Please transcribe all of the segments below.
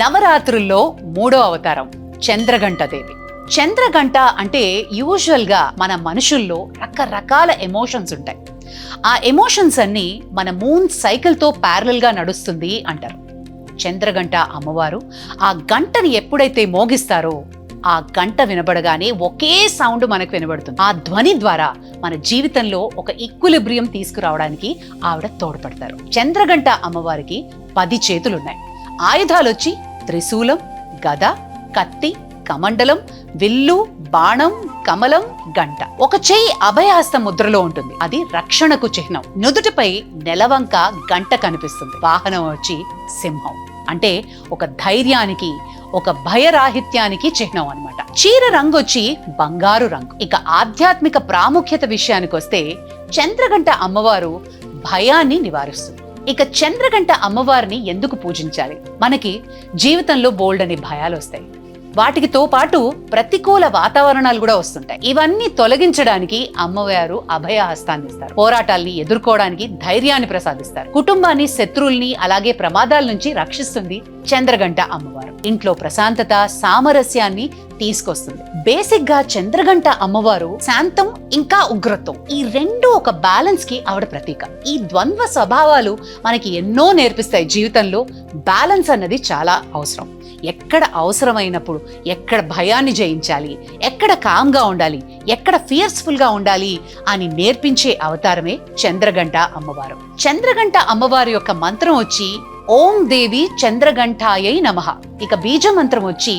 నవరాత్రుల్లో మూడో అవతారం చంద్రఘంట దేవి. చంద్రఘంట అంటే యూజువల్గా మన మనుషుల్లో రకరకాల ఎమోషన్స్ ఉంటాయి. ఆ ఎమోషన్స్ అన్ని మన మూన్ సైకిల్తో ప్యారలల్గా నడుస్తుంది అంటారు. చంద్రఘంట అమ్మవారు ఆ గంటని ఎప్పుడైతే మోగిస్తారో ఆ గంట వినబడగానే ఒకే సౌండ్ మనకు వినబడుతుంది. ఆ ధ్వని ద్వారా మన జీవితంలో ఒక ఈక్విలిబ్రియం తీసుకురావడానికి ఆవిడ తోడ్పడతారు. చంద్రఘంట అమ్మవారికి 10 చేతులున్నాయి. ఆయుధాలొచ్చి త్రిశూలం, గద, కత్తి, కమండలం, విల్లు, బాణం, కమలం, గంట. ఒక చెయ్యి అభయహస్త ముద్రలో ఉంటుంది, అది రక్షణకు చిహ్నం. నుదుటిపై నెలవంక గంట కనిపిస్తుంది. వాహనం వచ్చి సింహం, అంటే ఒక ధైర్యానికి, ఒక భయరాహిత్యానికి చిహ్నం అన్నమాట. చీర రంగు వచ్చి బంగారు రంగు. ఇక ఆధ్యాత్మిక ప్రాముఖ్యత విషయానికి వస్తే చంద్రఘంట అమ్మవారు భయాన్ని నివారిస్తుంది. ఇక చంద్రఘంట అమ్మవారిని ఎందుకు పూజించాలి? మనకి జీవితంలో బోల్డ్ అని భయాలు వస్తాయి, వాటికితో పాటు ప్రతికూల వాతావరణాలు కూడా వస్తుంటాయి. ఇవన్నీ తొలగించడానికి అమ్మవారు అభయహస్తాన్ని ఇస్తారు. పోరాటాల్ని ఎదుర్కోవడానికి ధైర్యాన్ని ప్రసాదిస్తారు. కుటుంబాన్ని, శత్రువుల్ని, అలాగే ప్రమాదాల నుంచి రక్షిస్తుంది చంద్రఘంట అమ్మవారు. ఇంట్లో ప్రశాంతత, సామరస్యాన్ని తీసుకొస్తుంది. బేసిక్ గా చంద్రఘంట అమ్మవారు శాంతం ఇంకా ఉగ్రత్వం, ఈ రెండు ఒక బ్యాలెన్స్ కి ఆవిడ ప్రతీక. ఈ ద్వంద్వ స్వభావాలు మనకి ఎన్నో నేర్పిస్తాయి. జీవితంలో బ్యాలెన్స్ అన్నది చాలా అవసరం. ఎక్కడ అవసరమైనప్పుడు ఎక్కడ భయాన్ని జయించాలి, ఎక్కడ కామ్గా ఉండాలి, ఎక్కడ ఫియర్స్ఫుల్ గా ఉండాలి అని నేర్పించే అవతారమే చంద్రఘంట అమ్మవారు. చంద్రఘంట అమ్మవారి యొక్క మంత్రం వచ్చి ఓం దేవి చంద్రఘంటాయై నమః. ఇక బీజ మంత్రం వచ్చి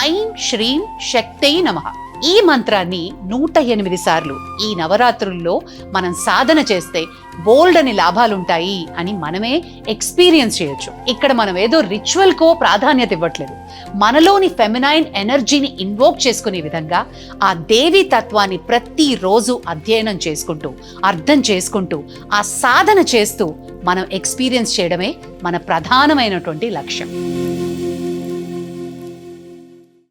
ఐం శ్రీం శక్తై నమః. ఈ మంత్రాన్ని 108 సార్లు ఈ నవరాత్రుల్లో మనం సాధన చేస్తే బోల్డ్ అని లాభాలుంటాయి అని మనమే ఎక్స్పీరియన్స్ చేయొచ్చు. ఇక్కడ మనం ఏదో రిచువల్ కో ప్రాధాన్యత ఇవ్వట్లేదు. మనలోని ఫెమినైన్ ఎనర్జీని ఇన్వోక్ చేసుకునే విధంగా ఆ దేవీ తత్వాన్ని ప్రతిరోజు అధ్యయనం చేసుకుంటూ, అర్థం చేసుకుంటూ, ఆ సాధన చేస్తూ మనం ఎక్స్పీరియన్స్ చేయడమే మన ప్రధానమైనటువంటి లక్ష్యం.